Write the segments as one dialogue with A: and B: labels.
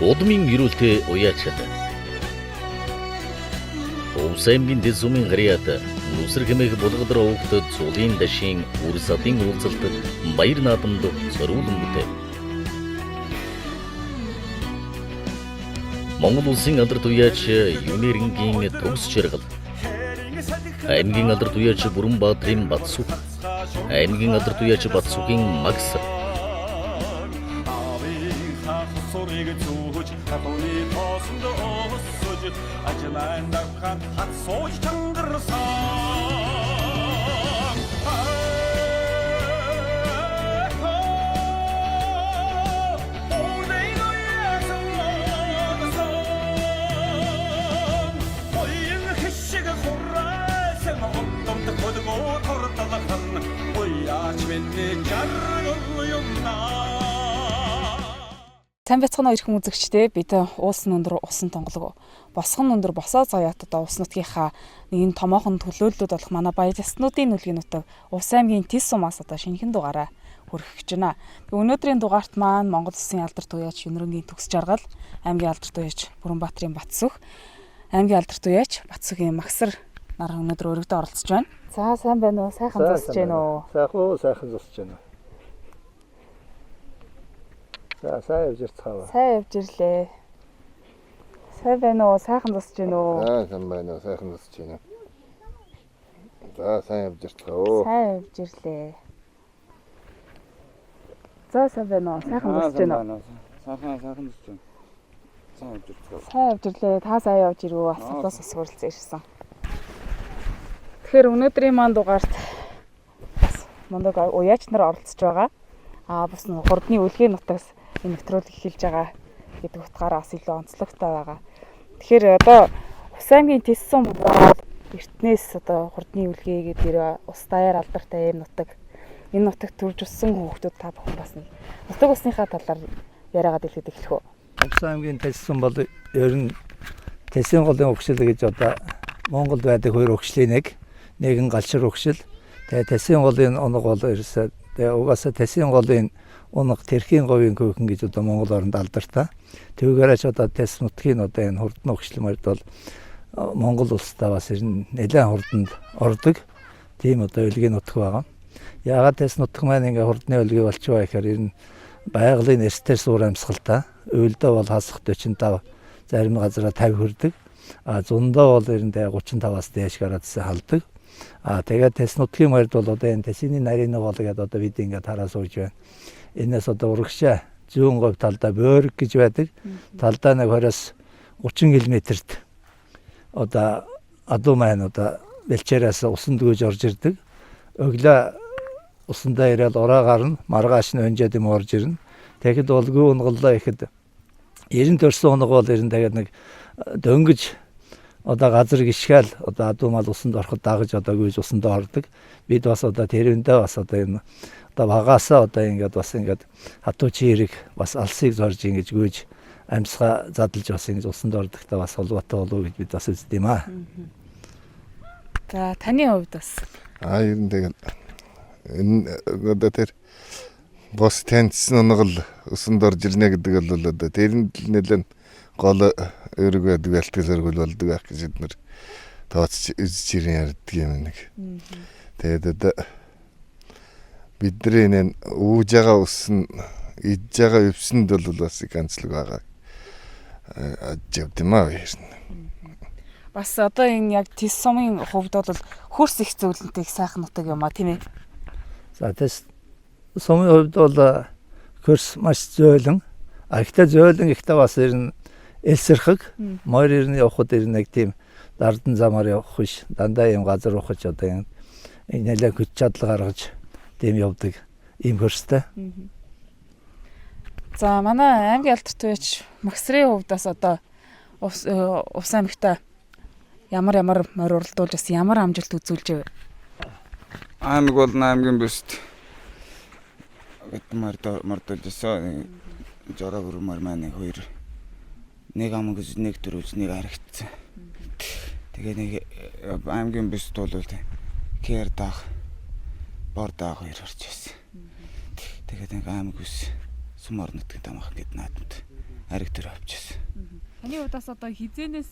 A: Удмын ирүүлтэй уяачаад. Увс аймгийн дэс сумын гариад нүсэр хэмээх булгадар өвгөд цулын дашийн үр садын уулзалт баяр наадамд зориулан бүтэв. Монгол улсын алдарт уяач Юнерингийн төгс жаргал. Аймгийн алдарт уяач Бүрэнбаатрын Батсүх. Аймгийн алдарт уяач Батсүхийн Магс.
B: Сайн бацхан ирэх үзэгчдээ бид уулсан өндөр усан тонголог босгон өндөр босоо заяатад ус нутгийнхаа нэгэн томоохон төлөөллүүд болох манай баяр ёслолтын нүлгийн нутаг Увс аймгийн Тэс сумаас одоо шинэхэн дугаараа хүрэх гэж байна. Өнөөдрийн дугаарт маань Монгол Улсын алдарт уяач Юнерингийн төгс жаргал, аймгийн алдарт уяач Бүрэнбаатрын Батсүх, аймгийн алдарт уяач Батсүхийн Магсар нар өнөөдөр өргөдөө оролцож байна. За сайн байна уу? Сайхан зогсож байна уу?
C: Сайхан зогсож байна. За сайн явж ирцгаава.
B: Сайн явж ирлээ. Сайн байна уу? Сайхан зогсож байна уу?
C: Сайн байна уу? Сайхан зогсож байна. За сайн явж ирцгаава.
B: Сайн явж ирлээ. За сайн байна уу? Сайхан зогсож байна уу?
C: Сайхан зогсож байна. Сайн явж ирцгаава.
B: Сайн явж ирлээ. Та сайн явж ирвүү? Асуултаас асуулт ирсэн. Тэгэхээр өнөөдрийн маань дугаарт бас мундаг уяач нар оролцож байгаа. Бас хурдны үлгээ нутагс энэ нэвтрүүлэг эхэлж байгаа гэдэг утгаараа бас илүү онцлогтой байгаа. Тэгэхээр одоо Увс аймгийн Тэс сум бол Эртнээс одоо хурдны үлгээ гэдэг ус даяар алдартай юм нутаг. Энэ нутагт төрж өссөн хүүхдүүд та бүхэн бас нэг нутаг усныхаа талаар яриагаад хэлээд эхлэх үү?
C: Увс аймгийн Тэс сум бол ер нь Тэсийн голын өгшил гэж одоо Монголд байдаг хоёр өгшлийн нэгэн галшир өгшил. Тэгээ Тэсийн голын оног бол ерөөсөө тэгээ угаасаа Тэсийн голын оног тэрхийн говийн көөхөн гэж одоо Монгол оронд алдартай. Тэгвэрэж одоо Тэс нутгийн одоо энэ хурдан өгшлмэрд бол Монгол улстай бас нэлээд хурданд ордог. Тийм одоо үлгийн нутг байгаа. Яагаад Тэс нутг маань ингээ хурдны үлгий болчихваа гэхээр ер нь байгалийн эрсдэл суур амьсгалтай. Уйлдаа бол хасах 45, зарим газараа 50 хүрдэг. Зундаа бол ер нь 35-аас дээш градусаар халдаг. Тэгээд Тэс нутгийн морьд бол одоо энэ Тэсийн нарийн бол гэдэг одоо бид ингээд хараа сууж байна. Энэс одоо урагшаа зүүн говь талдаа Бөөрг гэж байдаг. Талдаа нэг 20-30 км-т одоо адуу маань одоо бэлчээрээс усан дгөөж орж ирдэг. Өглөө усандаа ирээд ураа гарна, маргааш нь өнжөөд юм орж ирнэ. Тэгэхэд улгүй унгаллаа ихэд 90 төрсөн унаг бол ер нь тэгээд нэг дөнгөж одоо газар гიშгаал одоо адуу мал усанд ороход дагаж одоо гүйж усанд ордог. Бид бас одоо тэрүүндээ бас одоо энэ одоо багаасаа одоо ингээд бас ингээд хатуу чирэг бас алсыг зорж ингэж гүйж амьсгаа задлж бас ингэж усанд ордогтой бас холбоотой болов гэж бид бас үздэг юм аа.
B: За таны хувьд бас
D: ер нь тэгэл энэ одоо тэр бос таньсан оногл усанд орж ирнэ гэдэг бол одоо тэрэнд л нэлээд гол өрөг байдаг алтгын сөргөл болдог байх гэж эднэр тооцож үзэж ирэн ярьдаг юм нэг. Тэгээд одоо бидний энэ үүж байгаа ус нь идж байгаа өвсөнд бол бас ганцлаг байгаа. Аживд юм аа ер нь.
B: бас одоо энэ яг Тэс сумын хувьд бол хөрс их зөвлөнтэй сайхан нутаг юм а тийм ээ.
C: За Тэс сумын хувьд бол хөрс маш зөөлөн. Ихтэй зөөлөн ихтэй бас ер нь элсэрхэг морь ирнэ явахд ер нь нэг тийм дардан замаар явах биш дандаа юм газар ухаж одоо энэ нэлээд хүч чадал гаргаж тийм явдаг ийм хөрстэй.
B: За манай аймгийн алдарт уяач Магсрын хувьд бас одоо Увс аймагта ямар морь уралдуулж бас ямар амжилт үзүүлж вэ?
E: Аймаг бол аймгийн бэст мордолж өсөө жороо гүрмөр маань хоёр нэг ам гэж нэг төрөж нэг харагдсан. Тэгээ нэг аймгийн бэст бол кэр даах бор даах хоёр орж байсан. Тэгээд нэг аймаг ус сум орнот гэдэг амах гэд наадмд ариг төр авчихсан.
B: Таны удаас одоо хизээнээс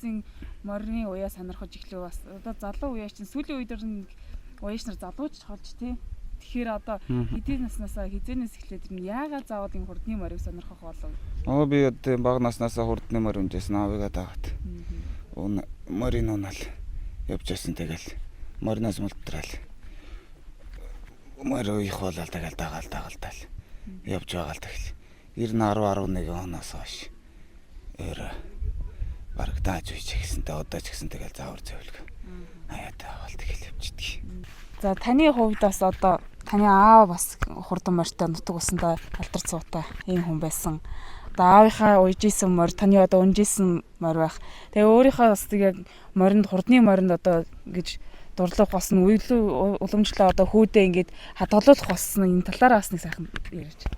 B: морины уяа сонирхож эхлэв бас одоо залуу уяа чинь сүүлийн үед уяач нар залууч болж тий. Тэгэхээр одоо эдийн наснасаа хизээнээс эхлээд яагаад заавал энэ хурдны морийг сонирхох болов?
E: Би одоо бага наснасаа хурдны морь унжсэн аавыгаа дагаад. Морин унаал явж байсан тэгэл мориноос мултрал. Морь их болол тэгэл дагаал явж байгаа л тэгэл. 90 10 11 оноос хойш бараг дааж үйж гэсэнтэй одоо ч гэсэн тэгэл заавар зөвлөг. Аяатай аваад тэгэл явчихдаг.
B: За таны хувьд бас одоо таны аав бас хурдан морьтой нутаг усандаа алдар цуутай ийм хүн байсан. Одоо аавынхаа ууж исэн морь таны одоо унжсэн морь байх. Тэгээ өөрийнхөө бас яг моринд хурдны моринд одоо гэж дурлах болсон үйлүү уламжлаа одоо хүүдээ ингээд хадгалуулах болсон энэ талаараа бас нэг сайхан ярьж.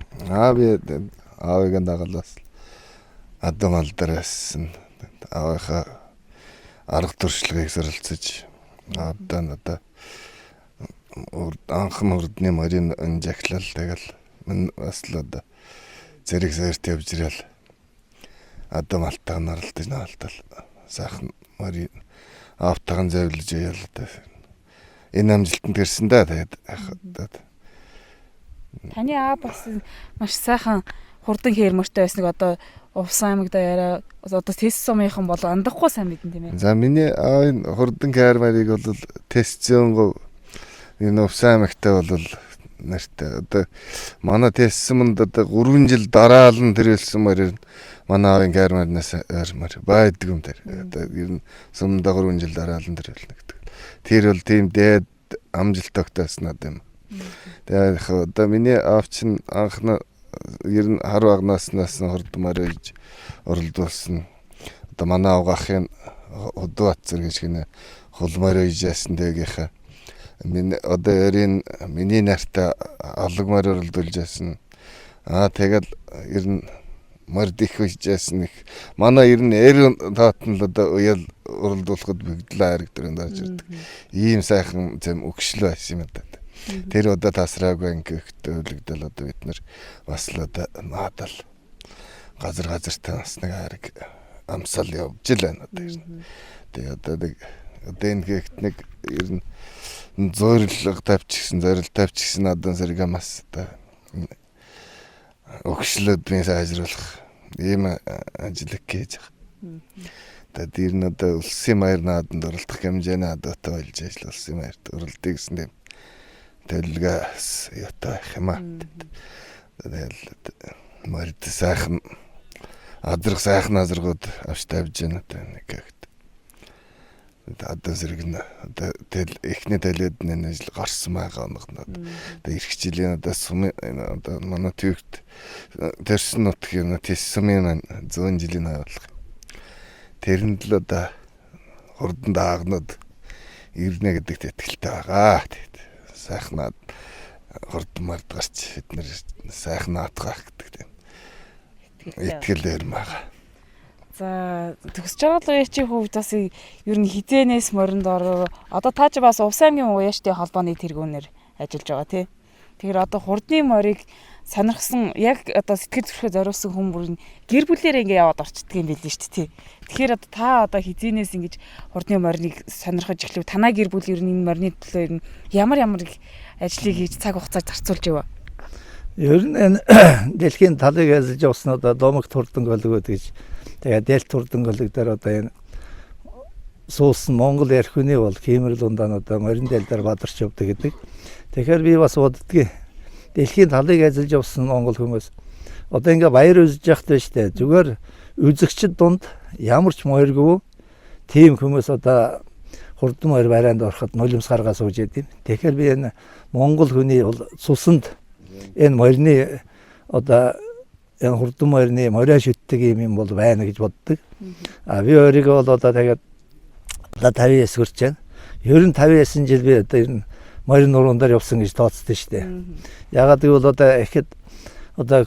D: Би аавыгаа дагалаас адам алдараас аавынхаа арга туршлагыг суралцаж одоо анхан хурдны морин унжаглал тэгэл мен бас л одоо зэрэг сэрт явж ирэл адам алтаа наралдаж наалтал сайхан морин автаган зэвлэж яал одоо энэ амжилтанд гэрсэн да тэгээд
B: таны аав бас маш сайхан хурдан хээр морьтой байсан нэг одоо Увсан аймагда яриа одоо тест сумынхан бол андахгүй сайн мэдэн тийм ээ.
D: За миний аавын хурдан каармарыг бол тест зөнгө энэ Увсан аймагтай бол нартай одоо манай тест суманд одоо 3 жил дараал нь тэрэлсэн морь манай аавын каармарнаас ойрмор байдаг юм тэр. Одоо ер нь суманд 3 жил дараал нь тэрэлнэ гэдэг. Тэр бол тийм дээд амжилт тогтооснод юм. Тэгээд одоо миний аав чинь анхны ер нь хар багнаснаас хурдмаар иж оролдуулсан. Одоо манай авгахын удват зэрэг гинэ хулмаар ижсэн дэгийнхаа миний одоо ерийн миний нартай алгмаар оролдуулж яасан. Тэгэл ер нь морд их ижсэн их манай ер нь таатан л одоо уял оролдуулахад бигдлээ харагдсан даарч ирдэг. Ийм сайхан зэм өгшлөө байсан юм даа. Тэр одоо тасраагүй ингээхтэй үлэгдэл одоо бид нар бас л одоо наадал газар танаас нэг хариг амсал явж л байна одоо юм. Тэгээ одоо нэг одоо энэ гэгт нэг ер нь зорилго тавьчихсан одоо зэрэг амас одоо өгшлөдний сайжруулах ийм ажил хийж байгаа. Тэгээд ер нь одоо улсын маяр нааданд оролдох хэмжээний адуутай болж ажил улсын маярт оролдъё гэсэн юм. Төлгөөс ятаа хэмээн. Тэгэл морд сайхан сайхан азаргууд авч тавьж байна одоо нэг гэгт. Одоо зэрэг нь одоо тэл эхний талид энэ ажил гарсан байгаа оногнод. Одоо ирэх жилийн одоо сумын одоо манай төвд тэрсэн нутгийн тест сумын 100 жилийн хаалга. Тэрэнд л одоо хурдан даагнууд ирнэ гэдэгт итгэлтэй байгаа. Сайхан хурдан мард гарч бид нэр сайхан наатгах гэдэг тийм итгэл өрмага.
B: За төгсөж байгаа уяачийн хувьд бас ер нь хизээнээс моринд ороо одоо та ч бас Увсан аймгийн уяачтай холбооны тэргүүнээр ажиллаж байгаа тий. Тэгэхээр одоо хурдны морийг сонирхсан яг одоо сэтгэл зүрхээ зориулсан хүмүүс гэр бүлээрээ ингэ яваад орчдөг юм билээ шүү дээ тий. Тэгэхээр одоо та одоо хизээнээс ингэж хурдны морийг сонирхож эхлэв танаа гэр бүл ер нь энэ морины төлөө ер нь ямар ажлыг хийж цаг хугацаа зарцуулж яваа.
C: Ер нь дэлхийн талыг ажиллаж явсан одоо домогт хурдан голгод гэж тэгээд дэлт хурдан голог дээр одоо энэ суусан Монгол ярих хүний бол Кемерл ундаан одоо морин дэл дээр бадарч явдаг гэдэг. Тэгэхээр би бас боддгийг дэлхийн талыг ажиллаж явсан монгол хүмүүс одоо ингээ баяр үзэж явахтай штэ зүгээр үзэгчд дунд ямар ч мооргүй тийм хүмүүс одоо хурдан морь барайнд ороход нулимс гаргаа сууж яд юм. Тэгэхээр би энэ монгол хүний бол цусанд энэ морины одоо энэ хурдан морины мориа шүтдэг юм бол байна гэж боддог. Би өөрийгөө бол одоо тэгээд 59 хүрч байна. Ер нь 59 жил би одоо энэ морин нуруундаар явсан гэж тооцсон шүү дээ. Ягаад гэвэл одоо ихэд одоо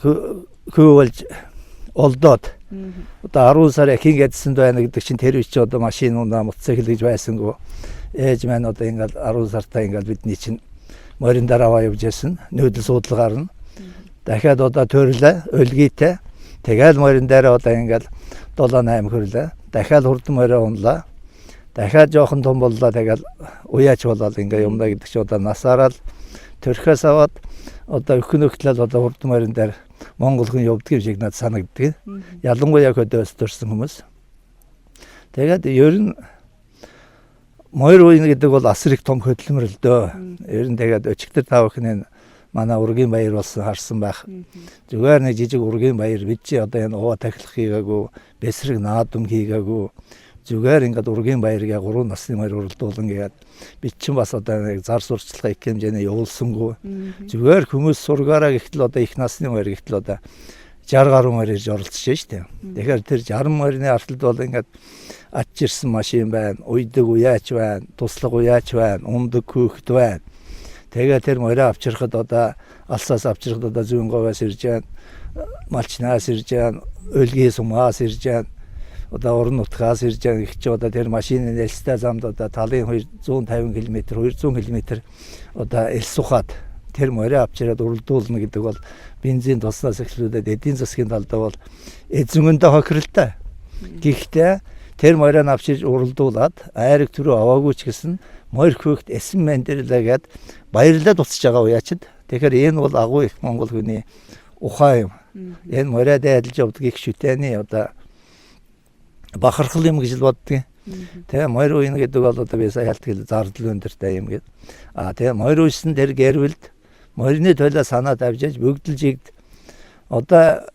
C: хөвөлж олдоод одоо 10 сар ахин гэдсэнд байна гэдэг чинь тэр үчи одоо машин унаа мотоцикл гэж байсангүй. Ээж маань одоо ингээл 10 сартаа ингээл бидний чинь морин дараа явж яасан. Нүүдэл суудлаар нь дахиад одоо төрөлөө өлгийтэй Тэгэл морин дээр одоо ингээл 7-8 хөрлөө. Дахиад хурдан мороо унлаа. Дахиад жоохон том боллоо. Тэгэл уяач болоод ингээ юмна гэдэг чи одоо насаараа л төрхөөс аваад одоо өхнөгтлөл одоо хурдан морин дээр Монгол хүн явдаг юм шиг надад санагддаг. Ялангуяа хөдөөс төрсэн хүмүүс. Тэгээд ер нь морь уйн гэдэг бол асар их том хөдөлмөр л дөө. Ер нь тэгээд өчигдөр тав ихний манай ургийн баяр болсон харсан байх. Зүгээр нэг жижиг ургийн баяр бид чи одоо энэ уваа тахилах хийгээгүй, бэсрэг наадам хийгээгүй. Зүгээр ингээд ургийн баярыг 3 насны морь уралдуулан гээд бид чинь бас одоо нэг зар сурчлага их хэмжээний явуулсангүй. Зүгээр хүмүүс сургаараа гэхтэл одоо их насны морь гэхтэл одоо 60 гаруй морь ирж оролцож штэ. Тэгэхээр тэр 60 морины арталд бол ингээд атж ирсэн машин байна, уйдаг уяач байна, туслах уяач байна, ундаг хүүхэд байна. Тэгээ тэр морь авчирхад одоо алсаас авчирхад одоо зүүн говоос ирж байна, малчнаас ирж байна, өлгийн сумаас ирж байна. Одоо орон нутгаас ирж байгаа гэх чи одоо тэр машины нэлстэй замд одоо талын 150 км 200 км одоо элс ухаад тэр морь авчираад уралдуулна гэдэг бол бензин туснаас эхлүүлээд эдийн засгийн талдаа бол эзэнгөндөө хохиролтой. Гэхдээ тэр морийг авчирж уралдуулаад айраг төрөө аваагүй ч гэсэн морь хөөхт эсэн мэндэлээгээд баярлаад уцаж байгаа уяачд. Тэгэхээр энэ бол агуу их монгол хүний ухаан юм. Энэ морьд адилж явдаг их шүтэний одоо бахархал юм гэж л боддог. Тэгээ морь уйн гэдэг бол одоо би сая ялтгал зардал өндөртэй юм гээд. Тэгээ морь уйсан тэр гэрвэлд морины төлөө санаа давжиж бүгдэлжигд одоо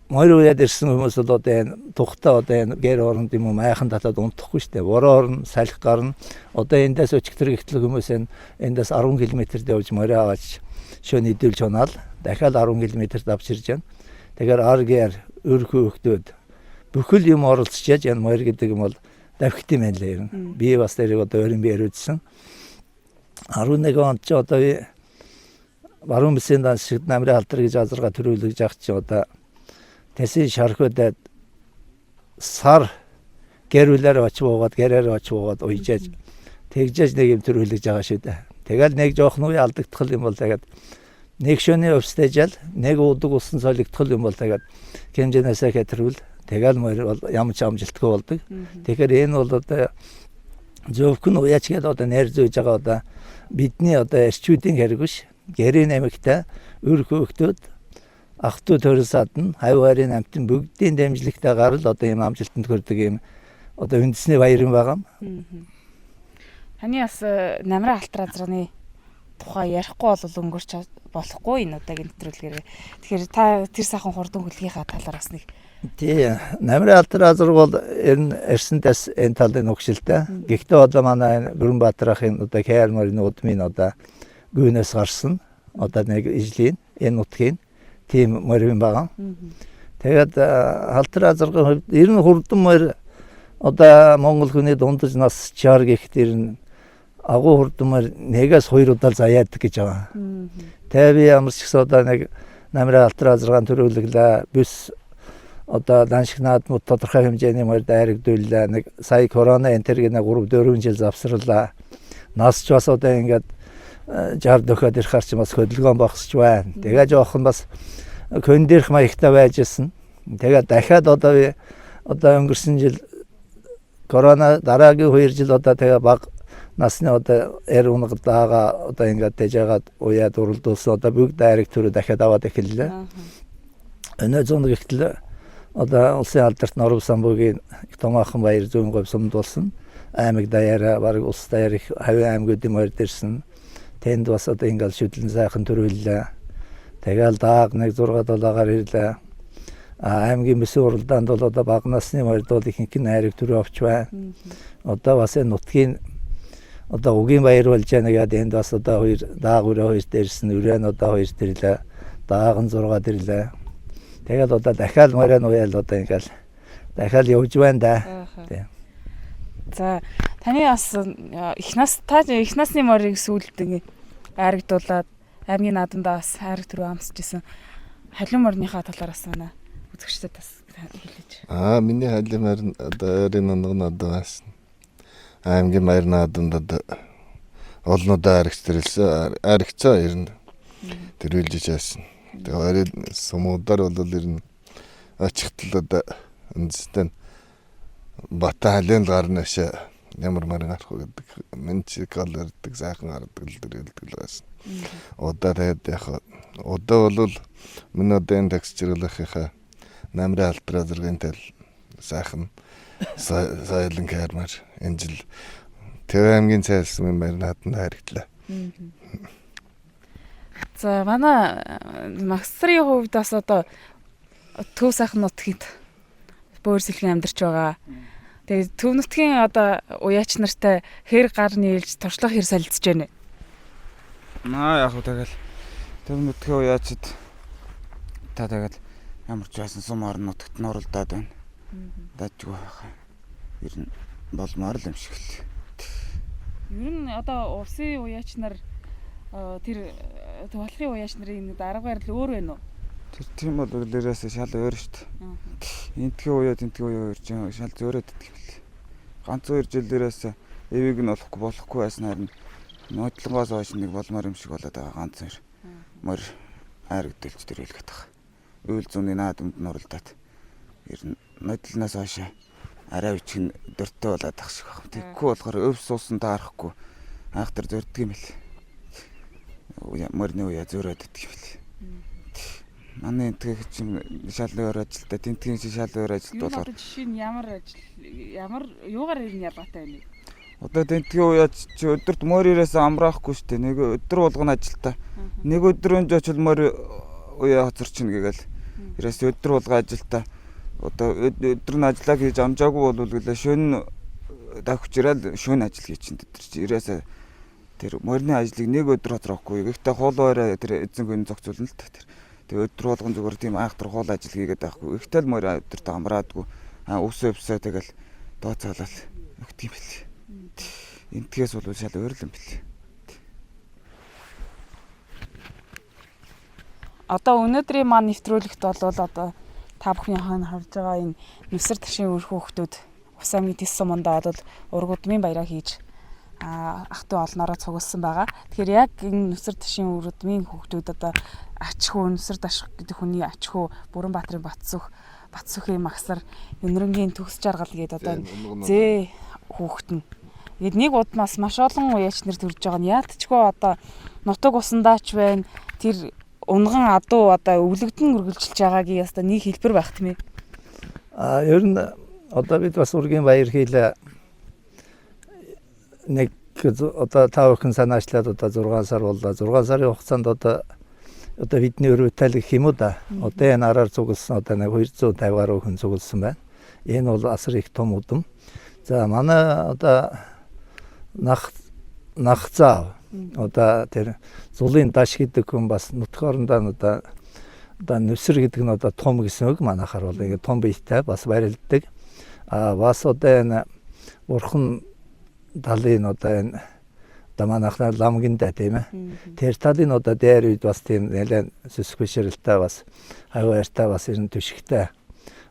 C: морь уяад ирсэн хүмүүс бол одоо энэ тухтаа одоо энэ гэр оронд юм майхан татаад унтахгүй штэ. Бороо орн салхи гарна. Одоо эндээс өчигдөр гихтэл хүмүүс эндээс 10 км-д явж морь аваач шөнө идүүлж унаал дахиад 10 км-д авчирж байна. Тэгэхээр аргээр өрхөө хөхтөөд бүхэл юм оролцож яаж энэ морь гэдэг юм бол давхит юм байна л юм. Би бас тэрийг одоо өөрийн биеэр үзсэн. 11 онд ч одоо баруун бисийн дансшигт намрын алдар гэж азарга төрүүлж авч чи одоо тэсийн шархуудад сар гэрүүлээр очив уугаад гэрээр очив уугаад уйжээж тэгжээж нэг юм төрүүлж байгаа шүү дээ. Тэгэл нэг жоохон үе алдагдтал юм бол тэгээд нэг шөнийн өвстэйжэл нэг уудаг усан солигдтал юм бол тэгээд хэмжээнээсээ хэтрүүл тэгэл морь бол ямар ч амжилтгүй болдог. Тэгэхээр энэ бол одоо зөвхөн уяач гэдэг одоо нэр зөөж байгаа одоо бидний одоо эрчүүдийн хэрэг биш. Гэрийн нэмэгтэй өр хөөхтөд ах トゥ төрөсад нь хавьяарын амтын бүгдийн дэмжлэгтэйгээр л одоо ийм амжилтанд хүрдэг ийм одоо үндэсний баяр юм байгаа юм.
B: Таны бас намрын алтраа зурны тухай ярихгүй бол өнгөрч болохгүй энэ удаагийн нэвтрүүлгээр. Тэгэхээр та тэр сайхан хурдан хүлгийнхаа талаар бас нэг
C: тий намрын алтраа зур бол эрсэнтэс энэ талын өгшилтэй. Гэхдээ одоо манай Бүрэнбаатар ахын одоо KR морины удмын одоо гүнээс гарсан одоо нэг ижлийн энэ нутгийн тийм морин байгаа. Тэгээд алтраа зургийн хувьд ер нь хурдан морь одоо монгол хүний дундаж нас 60 гэхэд ер нь агуу хурдан морь 1-2 удаа заяадаг гэж байгаа. Тэгээ би ямар ч гэсэн одоо нэг намрын алтраа зургаан төрүүлглээ. Бүс одоо даншиг наадмууд тодорхой хэмжээний морь дайрагдууллаа. Нэг сая корона энтергийн 3-4 жил завсарлаа. Нас ч бас одоо ингээд 60 дөхөд ирэх харч бас хөдөлгөөн багсч байна. Тэгээ жоохон бас кондирх маягтай байж гисэн. Тэгээ дахиад одоо өнгөрсөн жил корона дараагийн 2 жил одоо тэгээ баг насны одоо унгадаага одоо ингээд тэжээгээд уяад уралдуулсан одоо бүгд дайрагт төрөө дахиад аваад эхэллээ. Өнөө зүүн гихтэл одоо улсын алдарт Норов самбуугийн томоохон баяр зүүн говь сумдуулсан. Аймаг даяараа баг улс даяар их хавийн аймагуудын морь дэрсэн. Тэнд бас одоо ингээл шүтлэн сайхан төрүүллээ. Тэгэл дааг нэг 6-7-аар ирлээ. Аймгийн бүсийн уралдаанд бол одоо бага насны морьд бол ихэнх нь хайрыг төрөө авч байна. Одоо бас энэ нутгийн одоо угийн баяр болж байгаа нэгэд энд бас одоо дааг өрөө 2 дэрсэн, өрөө нь одоо 2 дэрлээ. Дааг нь 6 дэрлээ. Тэгэл одоо дахиад морь нь уяал одоо ингээл дахиад явж байна да. Тийм.
B: За таны бас их насны морийг сүүлд ингэ айрагдуулаад аймгийн наадамдаа бас айраг төрөө амсч исэн. Халиун морныхаа талаар бас манай үзэгчдэд бас хэлээч.
D: Миний халиун морь одоо өрийн онгон одоо бас аймгийн морь наадамд одоо олнуудаа айрагцсан ер нь тэрүүлж байсан. Тэгээ орой сумуудаар бол ер нь очихтал одоо үндэстэн Бата халиан гарна шээ ямар марин арах гэдэг менчиг гал ирдэг сайхан хардаг л дэр хэлдэг л байсан. Удаа тэгээд яг удаа бол миний одын текстчрлахынхаа намрын алтраа зэргийн тэл сайхан сайлан кэрмэр энэ жил Төв аймгийн цайлсан марин хатанд харагдлаа.
B: За манай магистрийн хувьд бас одоо Төв сайхан нутгийн бөөрсөлгөн амьдарч байгаа. Тэгээд Төв нутгийн одоо уяач нартай хэр гар нийлж туршлага хэр солилцож байна.
E: Яг уу тэгэл Төв нутгийн уяачид та тэгэл ямар ч байсан сум орон нутагт нуралдаад байна. Дажгүй байхаа. Ер нь болмоор л юм шиг л.
B: Ер нь одоо усын уяач нар тэр Төвлөрийн уяач нарын дараагаар л өөр байна уу?
E: Тэр тийм бол үлээрээс шал өөр шүү дээ. Энтгийн уяа өөр чинь шал зөөрөөд идэх юм л. Ганц 2 жилээрээс эвийг нь болохгүй байсан харин нотлонгоос хойш нэг болмоор юм шиг болоод байгаа ганц 2 мөр айрагдэлж тэр хэлгээд байгаа. Үйл зүүнний наадамд нуралдаад ер нь нотлоноос хойш арай үчиг дөртөө болоод байгаа шиг байна. Тэгхгүй болохоор өв суусан таарахгүй айхтар зөрдөг юм л. Мөрний уяа зөөрөөд идэх юм л. Манай энтгийг чинь шал өөр ажилтаа тентгийн шал өөр ажилт болохоор
B: жишээ нь ямар юугаар ирнэ ялгаатай байна вэ?
E: Одоо тентгийн уяач чи өдөрт мөрөөс амраахгүй шүү дээ. Нэг өдөр болгоно ажилтаа. Нэг өдрөнд ч очил мөр уяа хоцорчин гээл. Ерөөс өдөр болгоо ажилтаа. Одоо өдөр нь ажиллаа хийж амжаагүй бол гэлээ шөнө давхиж ирэл шөнө ажил хийж чинь тэр чи ерөөс тэр мөрний ажлыг нэг өдөр хоцроохгүй. Гэхдээ хуулаараа тэр эзэн гүн зохицуулна л та тэр. Тэгээ өдөр болгон зүгээр тийм айхтар хуул ажил хийгээд байхгүй. Ихтэй л мөр өдөрт амраадгүй. Өсөө өвсөө тэгэл дооцоолол өгт юм бэл. Энтгээс бол шал өөр юм бэл.
B: Одоо өнөөдрийн маань нэвтрүүлэгт бол одоо та бүхний хаана харж байгаа энэ нүсэр ташийн үр хүүхдүүд Ус аймгийн Тэс сумандаа бол ургуудмын баяраа хийж ах トゥ олноороо цугласан байгаа. Тэгэхээр яг энэ нүсэр ташийн ургуудмын хүүхдүүд одоо ач хүү нүсэр таших гэдэг хүний ач хүү Бүрэнбаатарын Батсүхийн магсар Өнөрөнгийн төгс жаргал гэдэг одоо зээ хүүхэд нь. Ингээд нэг удмаас маш олон уяач нар төрж байгаа нь яалтчгүй одоо нутаг усандаач байна. Тэр унган адуу одоо өвлөгдөн үргэлжилж байгаагийн яста нэг хэлбэр байх тийм ээ.
C: Ер нь одоо бид бас ургийн баяр хийлээ. Нэг одоо та бүхэн санаачлаад одоо 6 сар боллоо. 6 сарын хугацаанд одоо бидний өрөвтөл гэх юм уу да. Одоо энэ араар цугласан одоо нэг 250 гаруй хүн цугласан байна. Энэ бол асар их том удам. За манай одоо нахцаа одоо тэр зулын даш гэдэг хүн бас нутгоорондоо одоо нүсэр гэдэг нь одоо том гэсэн үг манайхаар бол ингэ том биетэй бас барилддаг. Бас одоо энэ бурхан талын одоо энэ манайхаар ламгиндаа тийм ээ. Тэр талын одоо дээр үед бас тийм нэлээд сүсг бишрэлтэй бас хаваартай бас ерэн төшигтэй.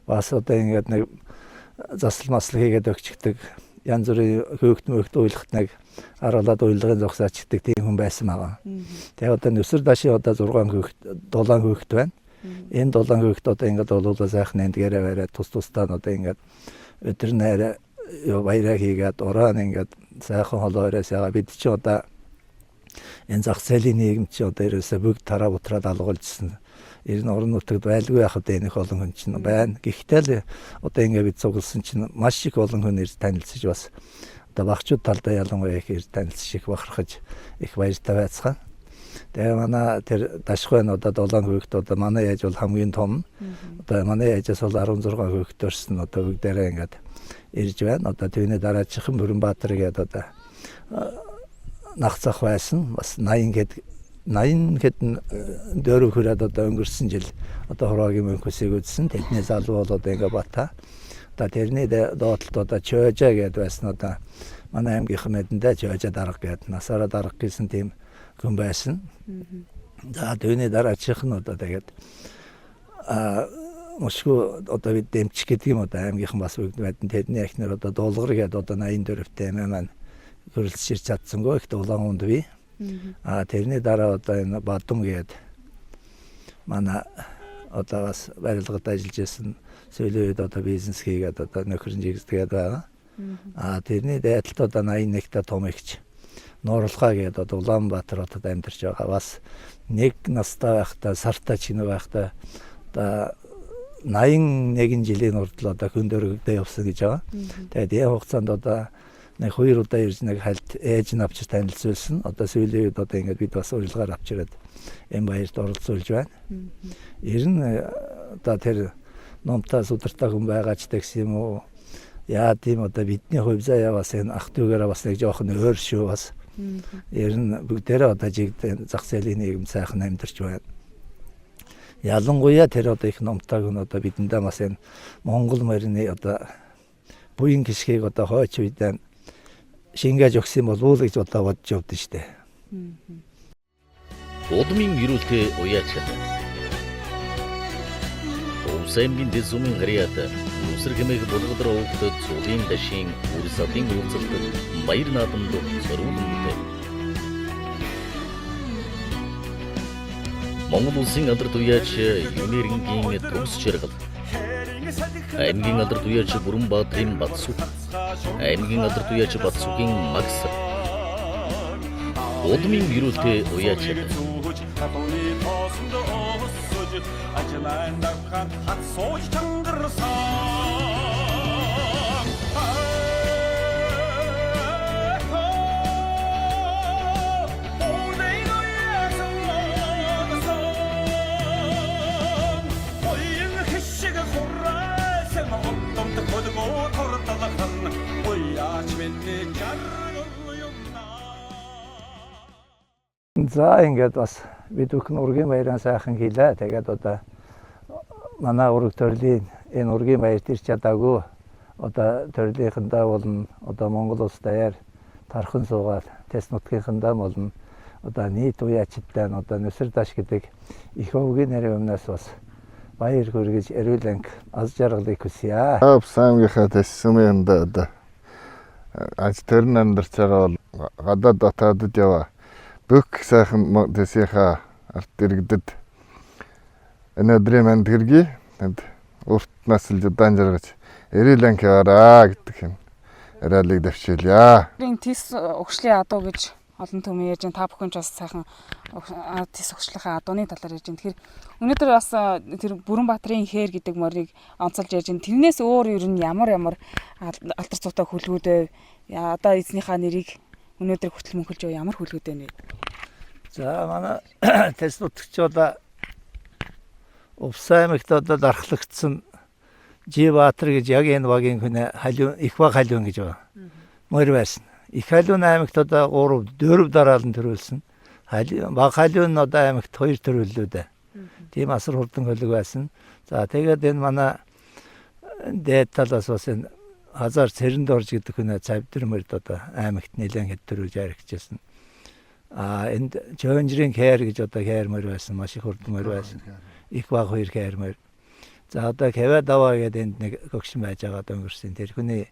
C: Бас одоо ингэ нэг засал масл хийгээд өгчдөг. Янз бүрийн хөөгт уйлахт нэг аруулаад уйлгын зогсоочдаг тийм хүн байсан байгаа. Тэгээ одоо нүсэр дашийн одоо 6 хөөгт 7 хөөгт байна. Энэ 7 хөөгт одоо ингээд болуулаа сайхан эндгээрээ бариад тус-тусдаа одоо ингээд өдөр нэрэ баяраа хийгээд урaan ингээд сайхан холоороо сага бид чи одоо энэ зах зээлийн нийгэм чи одоо ерөөсө бүгд тараа бутраад алгуулжсэн. Ер нь орон нутагт байлгүй яхад энэх олон хүн чинь байна. Гэхдээ л одоо ингээд бид цугласан чинь маш их олон хүн ирж танилцж бас одоо багчууд талдаа ялангуяа их ирж танилцж их бахархаж их баяртай байцгаана. Тэгээ манай тэр дашхайн одоо 7 хүүхэд одоо манай ээж бол хамгийн том. Одоо манай ээжээс бол 16 хүүхэд төрсөн одоо бүгдээрээ ингээд ирж байна. Одоо түүний дараачихын Бүрэнбаатар гэдэг одоо нахцах байсан. Бас 80 хэдэн дөөрөө хүрээд одоо өнгөрсөн жил одоо хороогийн мөнхөсийг үзсэн. Тэдний залуу бол одоо ингээ бата. Одоо тэрний доотлолт одоо чөөжа гэдэг байсан одоо манай аймгийнхан мэдэндээ чөөжа дарга гэдэг насаараа дарга гэсэн тийм хүн байсан. За түүний дараачих нь одоо тэгээд мөшгөө одоо бид дэмчих гэдэг юм одоо аймгийнхан бас бүгд мэдэн тэдний эхнэр одоо дуулгар гэдэг одоо 84-т маань хөрөлцөж чадсангүй ихт улаан унд бий. Тэрний дараа одоо энэ Бадам гээд манай одоо бас барилгад ажиллаж байсан сүүлийн үед одоо бизнес хийгээд одоо нөхөр жигсдгээд байгаа. Тэрний дайдалт одоо 81-та том ихч Нуурлахаа гээд одоо Улаанбаатар хотод амьдарч байгаа. Бас нэг настай байхдаа сартаа чиний байхдаа одоо 81 жилийн урдл одоо хүн дөрөвдөө явсан гэж байгаа. Тэгээд энэ хугацаанд одоо нэг 2 удаа ирж нэг хальт ээж нь авчир танилцуулсан. Одоо сүүлийн үед одоо ингээд бид бас урилгаар авчираад энэ баярт оролцуулж байна. Ер нь одоо тэр номтаа судартай хүн байгаа ч гэсэн юм уу. Яа тийм одоо бидний хувь заяа бас энэ ах トゥ угаараа бас нэг жоохон өөр шүү бас. Ер нь бүгдээрээ одоо жигдэн зах зээлийн нийгэм сайхан амьдарч байна. Ялангуяа тэр одоо их номтойг нь одоо бидэндээ бас энэ Монгол морины одоо буян гიშгийг одоо хойч үедээ шингээж өгсөн болов уу гэж одоо бодож явдсан шүү дээ.
A: Удмын ирүүлтэй уяачаад Өвсаймгийн дэзүмэн гариад нүсэр хэмээх болгодроо өгдөд цулын дашийн үрсадын уулзалтад баяр наадамд зориулмтэй. Монгол улсын алдарт уяач Юнирингийн төгс жаргал. Аймгийн алдарт уяач Бүрэнбаатрын Батсүх. Аймгийн алдарт уяач Батсүхийн Макс. Удмын ирүүлтэй уяачаад Acılan davkan hat soğuç çangırsan Oradayın oyaksın ağlasın Oyun hışığı kurra Sen oldum da kodum o tortalakın Oyaç beni cargılıyımda
C: За ингээд бас бид бүхэн ургийн баяраа сайхан хийлээ. Тэгээд одоо манай ураг төрлийн энэ ургийн баярт ирч чадаагүй одоо төрлийнхөндөө болон одоо Монгол улс даяар тархан суугаад тэс нутгийнхөндөө болон одоо нийт уяачдтай одоо Нүсэр даш гэдэг их өвгийн нэрийн өмнөөс бас баяр хүргэж эрүүлэнг аз жаргалыг хүсье.
D: Аймгийнхаа тэсүмэнд одоо аж төрн амьдарч байгаа бол гадаад дотоодд яваа бүх сайхан тэсийнхаа арт иргэдэд өнөөдрийн манд хэргийг урт насалж удаан жаргаж эрүүлэн яваараа гэдэг юм яриалыг дэвшүүлье.
B: Энэ тис өгшлийн адуу гэж олон түмэн ярьж та бүхэн ч бас сайхан тис өгшлийнхаа адууны талаар ярьж байна. Тэгэхээр өнөөдөр бас тэр Бүрэнбаатрын хээр гэдэг морийг онцолж ярьж байна. Тэрнээс өөр ер нь ямар алдар цуутай хүлгүүд одоо эзнийхээ нэрийг өнөөдөр хүртэл мөнхөлж ямар хүлгүүд байна вэ?
C: За манай тэс нутагч одоо Увсаймагт одоо дархлагдсан Живбаатар гэж яг энэ багийн хүн их баг халиун гэж байгаа. Морь байсан. Их халиун аймагт одоо 3-4 дараалан төрүүлсэн. Баг халиун одоо аймагт 2 төрүүллөө дээ. Тийм асар хурдан хөлөг байсан. За тэгээд энэ манай дээд талаас бас энэ Хазар Цэрэнд орж гэдэг хүн цавдар мөрд одоо аймагт нэлээд хэд төрүүлж яригчсэн. Энд Жонжрын хээр гэж одоо хээр мөр байсан, маш их хурдан мөр байсан. Их баг 2 хээр мөр. За одоо Кавадава гэдэг энд нэг гөгшин байж байгаа өнгөрсөн. Тэр хүний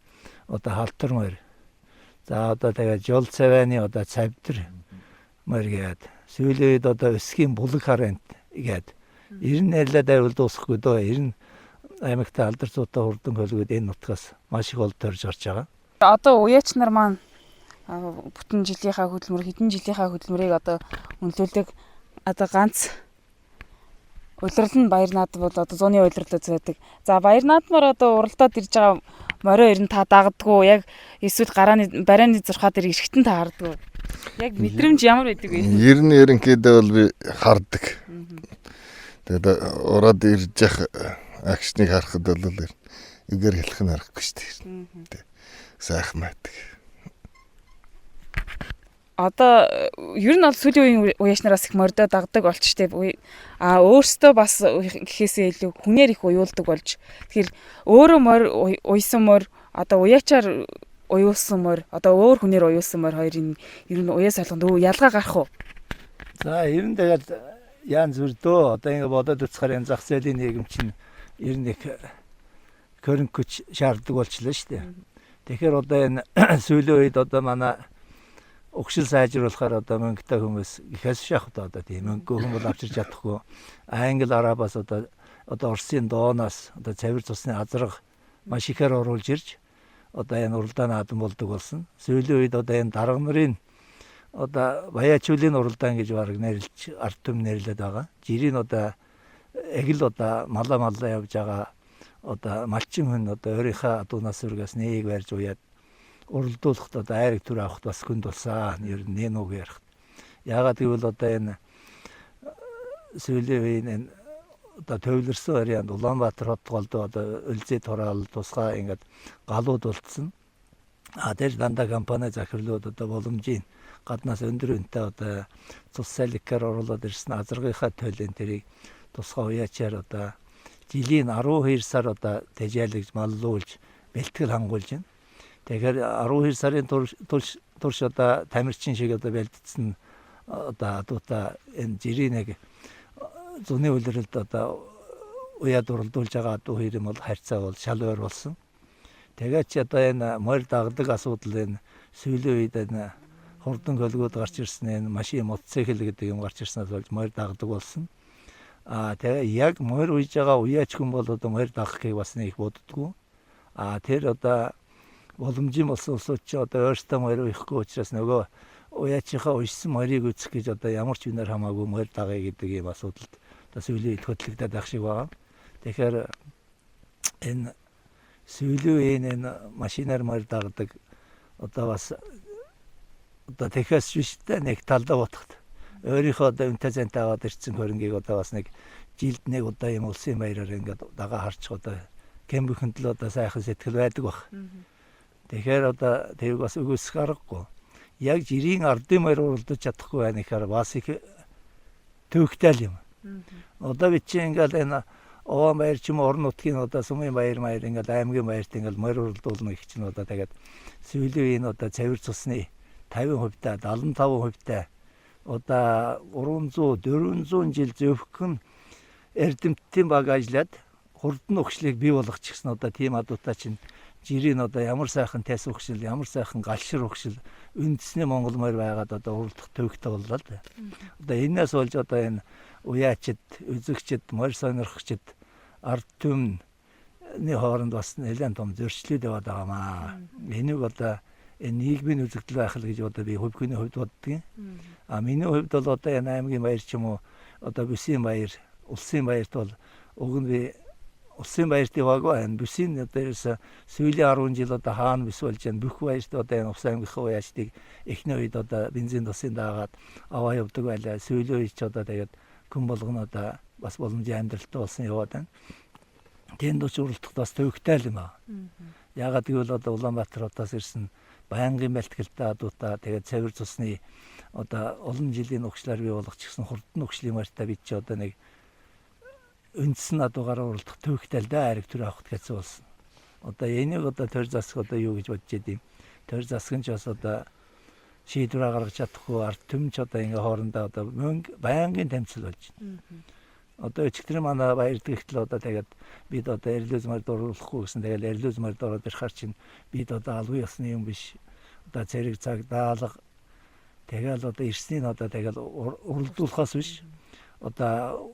C: одоо халтар мөр. За одоо тэгээд Жол Цаваны одоо цавдар мөр гээд сүүлийн үед одоо өсгийн булаг харент гээд 90 давлд дуусахгүй дөө 90 аймагт алдар цуутай хурдан хөлгүүд энэ нутгаас маш их ол төрж орж байгаа.
B: Одоо уяач нар маань бүтэн жилийнхаа хөдөлмөр, хэдэн жилийнхаа хөдөлмөрийг одоо үнэлүүлдэг одоо ганц улирал нь баяр наадам бол одоо 100-ны улирлаа зөөдөг. За баяр наадмаар одоо уралдаад ирж байгаа морио ер нь та дагддгүй яг эсвэл барааны зурхаад ирэх шигтэн та харддаг. Яг мэдрэмж ямар байдаг вэ?
D: Ер нь ерөнхийдөө бол би хардаг. Тэгээд ураад ирж явах акшныг харахад бол эгээр хэлэх нь аргагүй шүү дээ. Сайхан байдаг.
B: Одоо ер нь бол сүүлийн үеийн уяачнараас их мордоо дагдаг болчтой. Өөртөө бас гэхээсээ илүү хүнээр их уйлдаг болж. Тэгэхээр өөрөө морь уйсан морь одоо уяачаар уйуулсан морь одоо өөр хүнээр уйуулсан морь хоёрын ер нь уяас болгонд ялгаа гарах уу?
C: За ер нь тэгээд янз бүр дөө одоо ингэ бодоод үзэхээр энэ зах зээлийн нийгэм чинь ер нь их хөрөнгө хүч шаарддаг болчихлоо шүү дээ. Тэгэхээр одоо энэ сүүлийн үед одоо манай өгшил сайжруулахаар одоо мөнгөтэй хүмүүс ихээс шахав одоо тийм мөнгө хүмүүс авчирч чадахгүй англи арабаас одоо Оросын доонаас одоо цавир цусны азраг маш ихээр оруулж ирж одоо энэ уралдааны наадам болдог болсон. Сүүлийн үед одоо энэ дарга нарын одоо Баячуулын уралдаан гэж баг нэрлж ард түмэн нэрлээд байгаа. Жирийн одоо эгэл одоо малла явж байгаа одоо малчин хүн одоо өөрийнхөө адуунаас үргээс нэгийг барьж уяад уралдуулахад одоо айраг төр авахд бас хүнд болсон. Ер нь нэг үг ярих. Яагаад гэвэл одоо энэ сүүлийн үеийн энэ одоо төвлөрсөн вариант Улаанбаатар хот голдоо одоо Өлзий тураал тусгай ингээд галууд болцсон. Тэр дандаа компани захирлууд одоо боломжийн гаднаас өндөр үнэтэй одоо цус саликаар оруулаад ирсэн азаргынхаа төлөв тэрийг тусгай уяачаар одоо жилийн 12 сар одоо тэжээлагж маллуулж бэлтгэл хангуулж байна. Тэгэхээр 12 сарын турш одоо тамирчин шиг одоо бэлдсэн одоо адуута энэ жирийн нэг зуны үлрэлд одоо уяад уралдуулж байгаа адуу хоёр юм бол харьцаа бол шал өөр болсон. Тэгээд ч одоо энэ морь дагдаг асуудал энэ сүүлийн үед энэ хурдан хөлгүүд гарч ирсэн энэ машин мотоцикл гэдэг юм гарч ирснээс болж морь дагдаг болсон. Тэгээ яг морь уйж байгаа уяач хүн бол одоо морь дагахыг бас нэг боддгоо. Тэр одоо боломжийн болсон улсууд ч одоо өөрсдөө морь уйхгүй учраас нөгөө уяачийнхаа уйсан морийг үзэх гэж одоо ямар ч үнээр хамаагүй морь дагая гэдэг юм асуудалд одоо сүүлийн үед хөтлөгдөд байх шиг байна. Тэгэхээр энэ сүүлийн үеийн энэ машинаар морь дагдаг одоо бас одоо техас шиштэй нэг талдаа утгад өөрийнхөө одоо үнэтэй зантай аваад ирсэн хөрөнгийг одоо бас нэг жилд нэг удаа юм улсын баяраар ингээд дагаа харчих одоо кембүхэнд л одоо сайхан сэтгэл байдаг баг. Тэгэхээр одоо тэрийг бас үгүйсэх аргагүй. Яг жирийн ардын морь уралдаж чадахгүй байх нэхэр бас их төвхтэй юм. Одоо би чи ингээд энэ овоо баяр ч юм орон нутгийн одоо сумын баяр ингээд аймгийн баярт ингээд морь уралдуулна гэх чинь одоо тэгээд сүүлийн энэ одоо цавир цусны 50% та 75% та одоо 300 400 жил зөвхөн эрдэмтдийн баг ажиллаад хурдан өгшлийг бий болгочихсон одоо тийм адуутай чинь жирийн одоо ямар сайхан тас өгшил ямар сайхан галшир өгшил үндэсний Монгол морь байгаад одоо уралдах төвөгтэй боллоо л да. Одоо энэс болж одоо энэ уяачид, үзэгчид, морь сонирхогчид ард түмний хооронд бас нэлээд том зөрчлүүд яваад байгаамаа. Энийг одоо энэ нийгмийн үзэгдэл байх л гэж одоо би хувь хүний хувьд боддгийн. Миний хувьд бол одоо энэ аймгийн баяр ч юм уу одоо бүсийн баяр, улсын баярт бол уг нь би улсын баярт яваагүй энэ бүсийн дээрээс сүүлийн 10 жил одоо хаана бүс болж байна. Бүх баярт одоо энэ Увс аймгийнхаа уяачдыг эхний үед одоо бензин тусын даагаад аваа явдаг байлаа. Сүүлийн үед ч одоо тэгээд хүн болгоно одоо бас боломжийн амьдралтай болсон яваад байна. Тэнд ч уралдахад бас төвөгтэй юм аа. Яагаад гэвэл одоо Улаанбаатар хотоос ирсэн байнгын бэлтгэлтэй адуута тэгээд цавир цусны одоо олон жилийн өгшлөөр бий болгочихсон хурдан өгшлийн морьтой бид ч одоо нэг үндсэн адуугаар уралдах төвөгтэй л да ариг төр авахт гэсэн болсон. Одоо энийг одоо төр засаг одоо юу гэж бодож байд юм. Төр засаг нь ч бас одоо шийдвэр гаргаж чадахгүй ард түмч одоо ингээ хоорондоо одоо мөнгө байнгын тамцил болж байна. Одоо өчигдөр манай баяр дэгтэл одоо тэгээд бид одоо эрлүүз морьд оруулахгүй гэсэн тэгээд эрлүүз морьд ороод ирхаар чинь бид одоо албан ёсны юм биш одоо цэрэг цаг даалга тэгэл одоо ирснийг одоо тэгэл уралдуулахаас биш одоо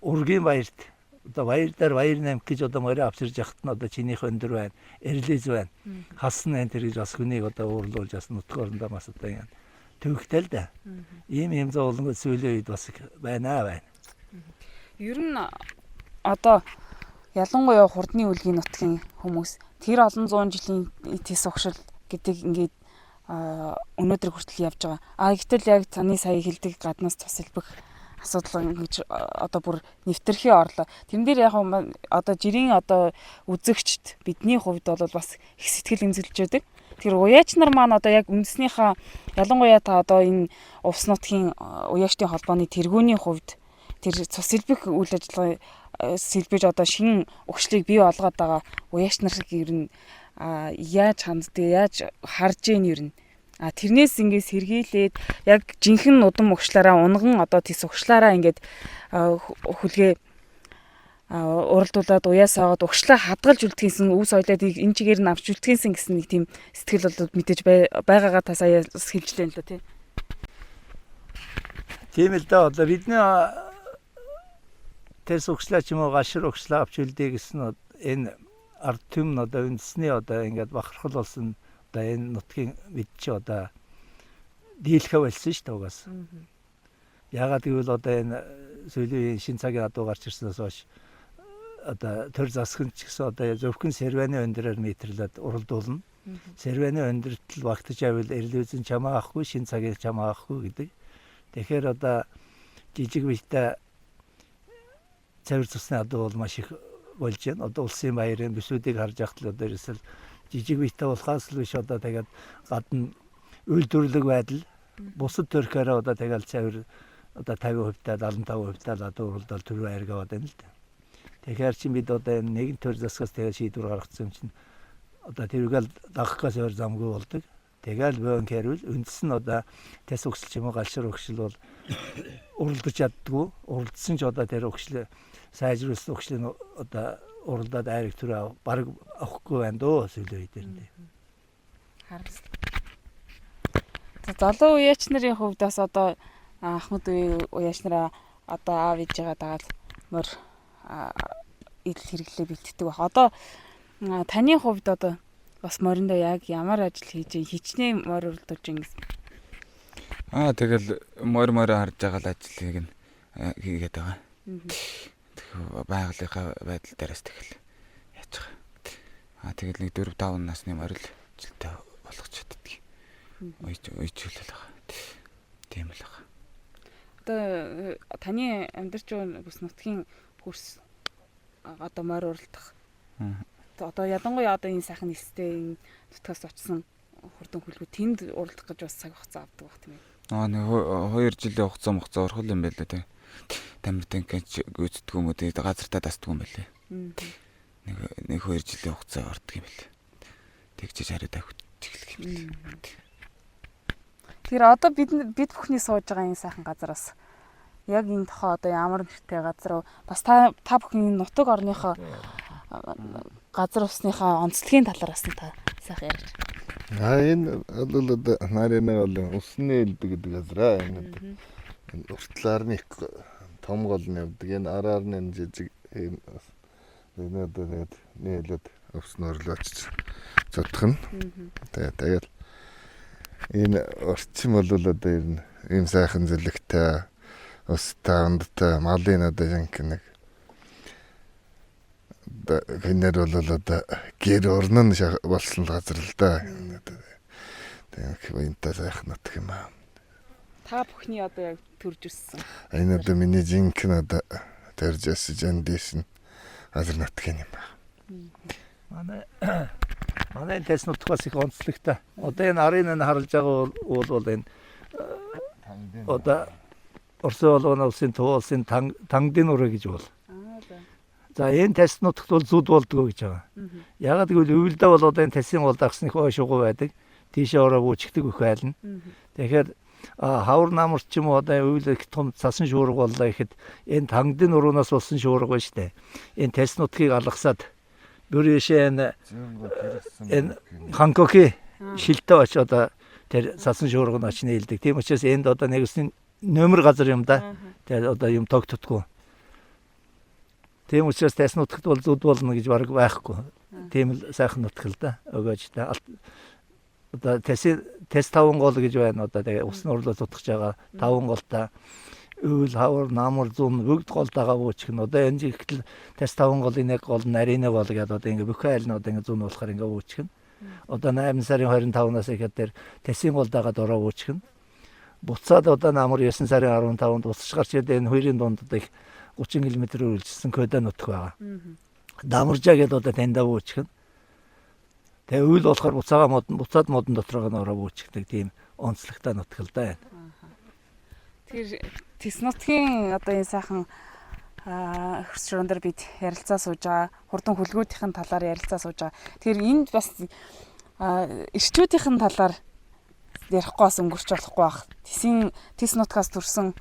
C: ургийн баярт одоо баяр дээр баяр намх гэж одоо морь авчирж яхад нь одоо чинийх өндөр байна эрлүүз байна хасан энэ тэр гэж бас хүнийг одоо уурлуулж бас нутгоорондоо бас одоо юм төвөгтэй л да ийм зовлон сүүлийн үед бас байна.
B: Ер нь одоо ялангуяа хурдны үлгийн нутгийн хүмүүс тэр олон зуун жилийн тис угшил гэдэг ингээд өнөөдөр хүртэл явж байгаа. Гэтэл яг таны сая хэлдэг гаднаас цус илбэх асуудал ингэж одоо бүр нэвтрхий орлоо. Тэн дээр яг одоо жирийн одоо үзэгчд бидний хувьд бол бас их сэтгэл эмзэглэж байдаг. Тэр уяач нар маань одоо яг үндэснийхаа ялангуяа та одоо энэ Увс нутгийн уяачдын холбооны тэргүүний хувьд тэр цус илбэх үйл ажиллагаа сэлбэж одоо шинэ өгшлийг бий болгоод байгаа уяач нарыг ер нь яаж ханддаг, яаж харж ийн ер нь. Тэрнээс ингээд сэргийлээд яг жинхэнэ удам өгшлаараа унган одоо тис өгшлаараа ингээд хүлгээ уралдуулаад уяас аваад угшлаа хадгалж үлдгэсэн үс ойлоод энэ чигээр нь авч үлдгэсэн гэсэн нэг тийм сэтгэл бол мэдээж байгаагаа та сая хэлжлээ л да тий.
C: Тийм л да. Одоо бидний тэс угшлаа ч юм уу гашир угшлаа авч үлдээ гэсэн энэ ард түмэн одоо үндэсний одоо ингээд бахархал болсон одоо энэ нутгийн бид чи одоо дийлхэ болсон шүү дээ угаас. Ягаад гэвэл одоо энэ сүүлийн шин цагийн адуу гарч ирснээс хойш одоо төр засгийн ч гэсэн одоо зөвхөн серваны өндрээр метрлээд уралдуулна. Серваны өндөртөл багтаж авал эрлүүзэн чамаа авахгүй, шин цагийн чамаа авахгүй гэдэг. Тэгэхээр одоо жижиг биетэй цавир цусны адуу бол маш их болж байна. Одоо улсын баярын бүсүүдийг харж ахтал одоо ерөөсөл жижиг биетэй болохоос л биш одоо тэгээд гадна үйлдвэрлэг байдал бусад төрхөөрөө одоо тэгэл цавир одоо 50% та 75% та одоо уралдаал төрөө аргаад байна л да. Тэгэхээр чи бид одоо нэгэн төр засгаас тэгээд шийдвэр гаргацсан юм чинь одоо тэрүүгээл дагахгаас өөр замгүй болдог. Тэгэл бөөн хэрвэл үндэс нь одоо тэс өгсөл ч юм уу галшир өгшил бол уралдаж чаддгүй. Уралдсан ч одоо тэр өгшил сайжруулсан өгшлийн одоо уралдаад айраг төрөө баг авахгүй байна дөө сүүлийн үед энэ.
B: Харин. Залуу уяач нарын хувьд бас одоо ахмад уяач нараа одоо аав ээжээ дагаад мөр идэл хэрэглээ бэлтдэг баг. Одоо таны хувьд одоо бас мориндоо яг ямар ажил хийж хичнээн морь уралдуулж ингэсэн.
E: Тэгэл морь харж байгаа л ажлыг нь хийгээд байгаа. Байгалийнхаа байдал дээрээс тэгэл яаж байгаа. Тэгэл нэг 4-5 насны морь л ажилтай болгож чаддаг. Үйчүүлэл байгаа. Тийм л байгаа.
B: Одоо таны амьдарч байгаа бүс нутгийн хөрс одоо морь уралдах. Одоо ядангуяа одоо энэ сайхан нэстэй энэ нутгаас очсон хурдан хүлгүү тэнд уралдах гэж бас цаг хугацаа авдаг баг тийм ээ.
E: Нэг 2 жилийн хугацаа орхол юм байлаа тий. Тамир танкч гүйцэтгэв юм уу тий газартаа дасдаг юм байлээ. Нэг 2 жилийн хугацаа ордог юм байлээ. Тэгжиж хариад авах чиглэх юм байлээ.
B: Тэгэхээр одоо бид бүхний сууж байгаа энэ сайхан газараас яг энэ тохоо одоо ямар нэртэй газар бас та бүхэн нутаг орныхоо газар усныхаа онцлогийн талаараас нь та сайхан ярьж.
D: Энэ бол одоо нарийнаа бол усны элбэг гэдэг газар энэ уртлаар нь их том гол нь явдаг. Энэ араар нь жижиг энэ одоо тэгээд нийлээд өвснөрлөөч цодох нь. Тэгээд энэ орчим бол одоо ийм сайхан зэлэгтэй устай ондтой малын одоо яг нэг гэнээр бол одоо гэр орн нь болсон газар л да. Тэгээд энтэй сайхан нутг юм аа.
B: Та бүхний одоо яг төрж өссөн.
D: Энэ одоо миний жинхэнэ одоо төрж өссөн дэс нь газар нутг юм аа. Манай тэс нутг бас их онцлогтой. Одоо энэ арын харж байгаа бол энэ одоо Орсын болгоны улсын төв улсын тангдын ураа гэж бол. За энэ тэс нутгт бол зүд болдгоо гэж байгаа. Ягаад гэвэл өвөлдөө бол одоо энэ тэсийн бол дагсны хойшгуу байдаг. Тийшээ ороо бүчгдэг их байлна. Тэгэхээр хавар намарч ч юм уу одоо өвөл их том цасан шуурга боллоо гэхэд энэ тангдын уруунаас болсон шуурга ба штэ. Энэ тэс нутгийг алгасаад бүрээшээ энэ Ханкоки шилтэ оч одоо тэр цасан шуурга нь очны хэлдэг. Тийм учраас энд одоо нэгсний нөмөр газар юм да. Тэгээд одоо юм тогтдоггүй. Тийм учраас тэс нутагт бол зүд болно гэж бараг байхгүй. Тийм л сайхан нутаг л да. Өгөөж та одоо тэс таван гол гэж байна. Одоо тэгээд усны урлаа тутгаж байгаа таван голтой өвөл хавар намар зүүн бүгд голтойгоо буучих нь. Одоо энэ жигтэл тэс таван голын нэг гол нарийнэ бол гэдэг одоо ингээ бүх айл нь одоо ингээ зүүн болохоор ингээ буучих нь. Одоо 8 сарын 25-наас ихэд тэр тэсийн голтойгоо дороо буучих нь. Буцаад одоо намар 9 сарын 15-нд усч гарч ирээд энэ хоёрын дунд одоо их 30 км үргэлжилсэн көдө нутг байгаа. Дамаржаа гэдээ одоо таньдаа буучих нь. Тэгээ өвөл болохоор буцаад модон дотроо нь ороо буучихдаг тийм онцлогтой нутг л да.
B: Тэгэхээр тэс нутгийн одоо энэ сайхан хөрсрөн дээр бид ярилцаа сууж байгаа. Хурдан хүлгүүдийн талаар ярилцаа сууж байгаа. Тэгэхээр энд бас ирчүүдийн талаар ярихгүй бас өнгөрч болохгүй баг. Тэс нутгаас төрсэн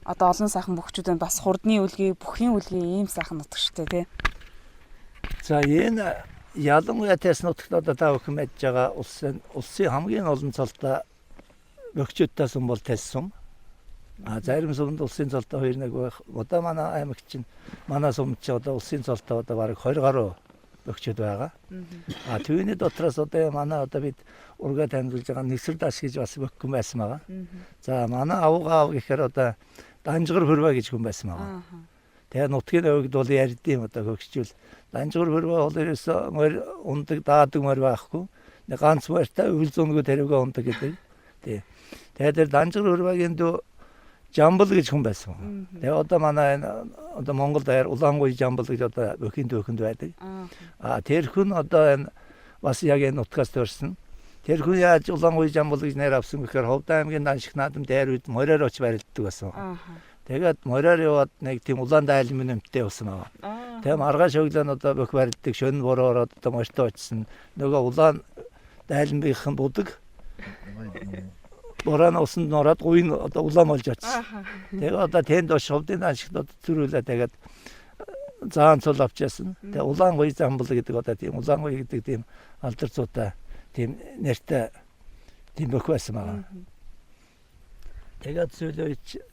B: одоо олон сайхан бөхчүүд байна. Бас хурдны үлгий, бүхийн үлгий ийм сайхан нутагчтай тий.
C: За энэ ялангуяа тэс нутагт одоо та бүхэн мэдж байгаа улсын хамгийн олон цолтой бөхчүүдтэй сум бол тэс сум. Зарим сумд улсын цолтой 2-1 байх. Одоо манай аймагт чинь манай сумд ч одоо улсын цолтой одоо бараг 20 гаруй бөхчүүд байгаа. Түүний дотроос одоо манай одоо бид ургаа танилцуулж байгаа Нэгсэр даш гэж бас бөхкөн байсан байгаа. За манай авгаа гэхээр одоо Данжгар хөрвөө гэж хүн байсан байгаа. Тэгээ нутгийн өвгд бол ярьдсан одоо хөгжчүүл Данжгар хөрвөө бол ерөөсөө мөр ундаг даадаг мөр байхгүй. Нэг ганц мөртөө өвөл зөнгөө тэрвгээ ундаг гэдэг. Тэгээ тэр Данжгар хөрвөөгийн дөө Жамбал гэж хүн байсан. Тэгээ одоо манай одоо Монгол даяар Улаангуй Жамбал гэж одоо бөхийн дөхөнд байдаг. Тэр хүн одоо энэ бас яг энэ нутгаас төрсөн. Тэр хүн яаж Улаангуй Жамбал гэж нэр авсан гэхээр Ховд аймгийн Данших наадам дээр үед мороор очиж барилддаг байсан. Тэгээд мороор яваад нэг тийм улаан дайлмын өмттэй болсон байгаа. Тэгээ маргааш өглөө одоо бөх барилддаг шөнө бороо ороод одоо морьтой очсон. Нөгөө улаан дайлмынхын будаг Борaan усанд нороод гуйн одоо улаан болж очсон. Тэгээ одоо тэнд Ховдын Даншигт одоо төрүүлээ тэгээд заан цол авчаасан. Тэгээ Улаангуй Жамбал гэдэг одоо тийм Улаангуй гэдэг тийм алдар цуутай тийм нэртэй тийм бөх байсан байгаа. Тэгээд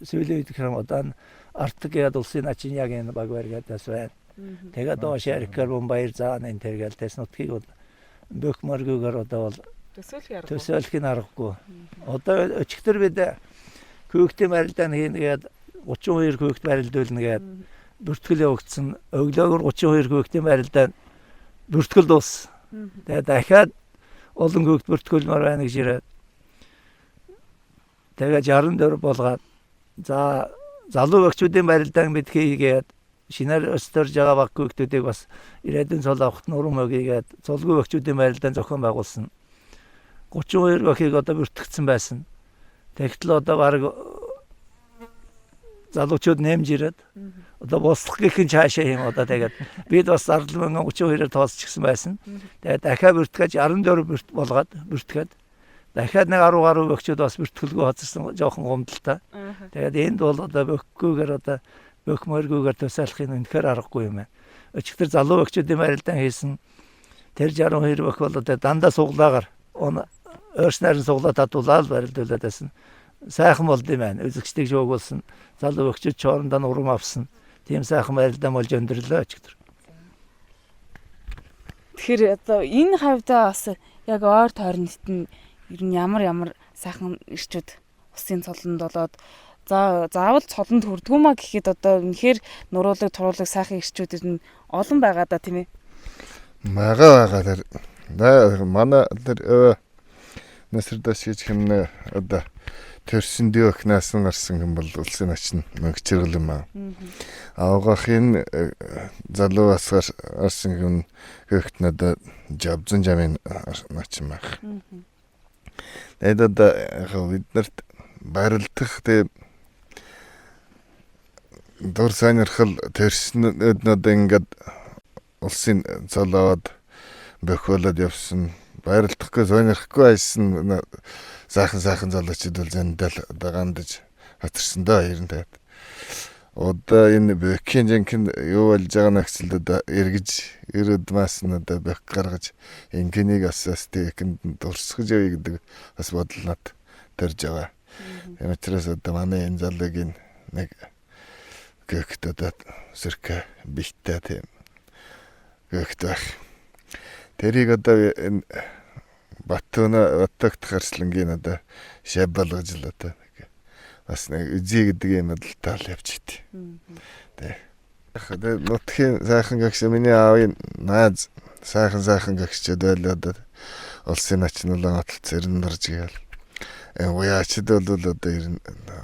C: сүүлийн үед гэрэм одоо Артг гэдэг улсын начин яг энэ баг баригадаас байна. Тэгээд доош Ярикар Бомбаяр заан энэ тэргээл тэс нутгийг бөх моргүйгээр одоо бол төсөөлөх нь аргагүй. Одоо өчигдөр бид көөгтийн барилдааг хийнгээд 32 көөгт барилдуулна гээд бүртгэл явагдсан. Өглөөгөр 32 көөгтийн барилдааг бүртгэл дууссан. Тэгээд дахиад олон көөгт бүртгүүлмээр байна гэж ирээд. Тэгээд 64 болгоод за залуу өгчүүдийн барилдааг бид хийгээд шинээр өстөрж байгаа баг көөгтүүдийг бас ирээдүйн цол авахт нурам өгьгээд цолгүй өгчүүдийн барилдааг зохион байгуулсан. 32 охийг одоо бүртгэгдсэн байсан. Тэгтэл одоо баг залуучууд нэмж ирээд одоо бослох гэх нь цаашаа юм одоо тэгээд бид бас 32-оор тооцчихсан байсан. Тэгээд дахиад бүртгэж 14 болгоод бүртгээд дахиад нэг 10 гаруй өгчүүд бас бүртгэлгүй хоцорсон жоохон гомдолтой. Тэгээд энд бол одоо бөхгүйгээр одоо бөх моргүйгээр төсөөлөхийг үнэхээр аргагүй юм байна. Өчигдөр залуу өгчүүдийн барилдаан хийсэн тэр 62 бөх бол одоо дандаа суглаагаар Өөрснөр суглаад татуулаад барилдуулаад байсан. Сайхан болд юм байна. Үзэгчдийг жоогуулсан. Залуу өгчөд чорондоо урам авсан. Тийм сайхан барилдаан болж өндөрлөө өчигдөр.
B: Тэгэхээр одоо энэ хавьдаа бас яг ойр тойрнот нь ер нь ямар сайхан ирчүүд усын цолонд болоод заавал цолонд хүрдгүү маа гэхэд одоо үнэхээр нуруулаг туруулаг сайхан ирчүүд нь олон байгаа да тийм ээ.
D: Байгаа тэр манай тэр Нэгсэр даш гэж хэмнэ одоо төрсөн дэвхнаас гарсан юм бол улсын начин мөнгөчргэл юм аа. Авгахын залуу асгар арсан юм хөөхт надад жавзан жамын начин байх. Тэгээд бид нарт барилдах тийм дур сонирхол төрсөн одоо ингээд улсын цолоод бөхөлөд явсан. Барилдахгүй сонирхгүй байсан сайхан залуучууд бол зөндөл одоо гандаж хатарсан доо хэрнээ. Одоо энэ бөкийн жинхэнэ юу болж байгаа нэгсэл одоо эргэж ирээд мас нь одоо бök гаргаж инкинийг асаас тэхэнд дурсгаж явъя гэдэг бас бодол над төрж байгаа. Энэ учраас одоо манай энэ залуугийн нэг гөхт одоо сэркэ битээ тийм гөхт байх. Тэрийг одоо энэ Баттагт харслангийн одоо шав болгож л одоо бас нэг үзье гэдэг юм л таал явчихтий. Тэгээд нутгийн сайхан гэгч миний аавын нааз сайхан гэгчд байл одоо улсын начин улаан хотод зэрэн норж гээл. Уяачд бол одоо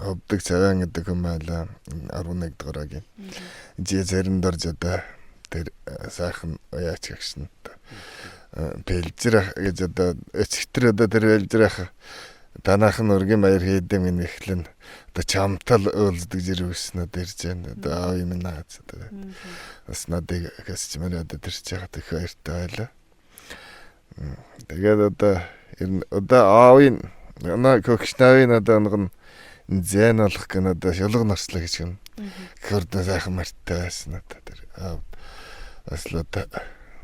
D: ховдөг цагаан гэдэг юм байлаа 11 дугаагийн. Зэрэн дорж одоо тэр сайхан уяач гэгч нь Пэлжрах гэж одоо эцэгтэр одоо тэр пэлжрах танаахан ургийн баяр хийдэг минь эхлэн одоо чамтал уулздаг зэрэгсэн одоо ирж байна. Одоо аа юм наац одоо бас надыг хэсчмээр одоо тэрч яхад их баяртай байлаа. Тэгээд одоо аавын наа көгчнавын одоо нэг зэн болох гэнэ шулга нарслаа гэж юм. Хөрдөө сайхан мартай байсан надад тэр. Аслаа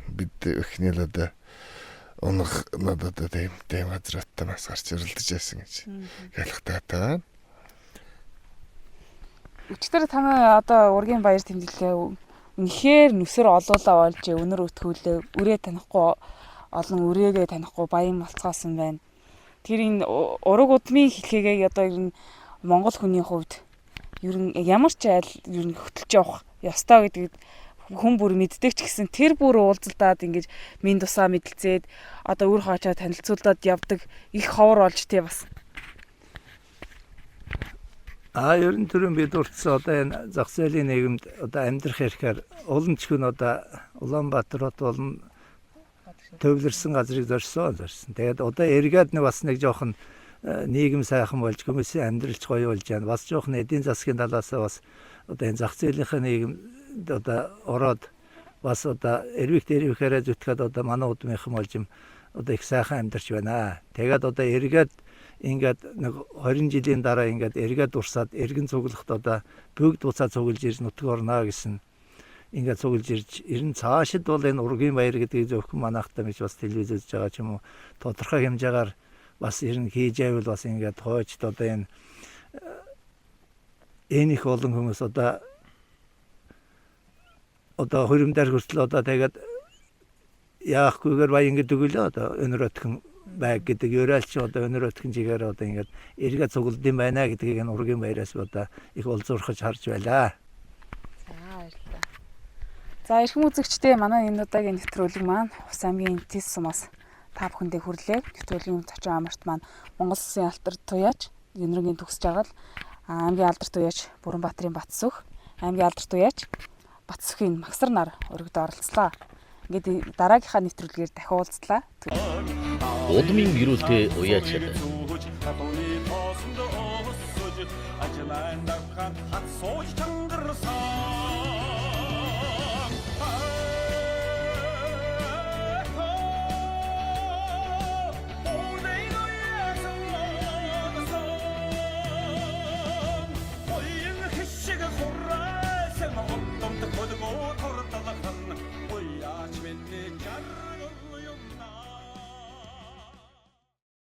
D: бид эхний л одоо онох надад тийм газраатай бас гарч ирэлдэж байсан гэж ялахтай таа.
B: Өчтөр танай одоо ургийн баяр тэмдэглэлээ үнэхээр нүсэр олуулаа болж өнөр өтгүүлээ. Үрээ танихгүй олон үрээгээ танихгүй баян болцгоосон байна. Тэр энэ ураг удмын хэлхээгээ одоо ер нь Монгол хүний хувьд ер нь ямар ч айл ер нь хөтлж явах ёстой гэдгийг хүн бүр мэддэг ч гэсэн тэр бүр уулзалдаад ингэж минь тусаа мэдлцээд одоо үр хаачаа танилцуулаад явдаг их ховор болж тий бас.
C: Ер нь түрүүн бид урдсан одоо энэ зах зээлийн нийгэмд одоо амьдрах хэрэгээр уламжгүй нь одоо Улаанбаатар хот болон төвлөрсөн газрыг зорьсон. Тэгээд одоо эргээд нэг бас нэг жоохон нийгэм сайхан болж хүмүүсийн амьдралч гоё болж байна. Бас жоохон эдийн засгийн талаас бас одоо энэ зах зээлийнхээ нийгэмд одоо ороод бас одоо эрвэхээрээ зүтгэхэд одоо манай удмынхан болж юм одоо их сайхан амьдарч байна. Тэгээд одоо эргээд ингээд нэг 20 жилийн дараа ингээд эргээд урсаад эргэн цуглахт одоо бүгд буцаа цуглж ирж нутаг орно гэсэн ингээд цуглж ирж ерэн цаашид бол энэ ургийн баяр гэдгийг зөвхөн манайхтай мэж бас телевиз үзэж байгаа ч юм уу тодорхой хэмжээгээр бас ерэн хийж байвал бас ингээд хойчд одоо энэ их олон хүмүүс одоо хөрөмдөр хүртэл одоо тэгээд яахгүйгээр баян гэдэг үлээ одоо өнөрөтгөн байг гэдэг ерөөлч одоо өнөрөтгөн жигээр одоо ингээд эргээ цуглдсан байна гэдгийг энэ ургийн баяраас одоо их олзуурхаж харж байлаа.
B: За баярлалаа. За эрхэм үзэгчдээ манай энэ удаагийн нэвтрүүлэг маань Ус аймгийн Тис сумаас та бүхэндээ хүрлээ. Нэвтрүүлгийн зочин амарт маань Монгол Улсын алдар туяач, Юнргийн төгс жаргал, аймгийн алдар туяач Бүрэнбаатарын Батсүх, аймгийн алдар туяач Батсүхийн Магсар нар өргөд оролцлоо. Ингээд дараагийнхаа нэвтрүүлгээр дахин уулзлаа.
A: Удмын гэрүүлтэй уяачаад
F: Ажлаа давхар хат сууж чангарсан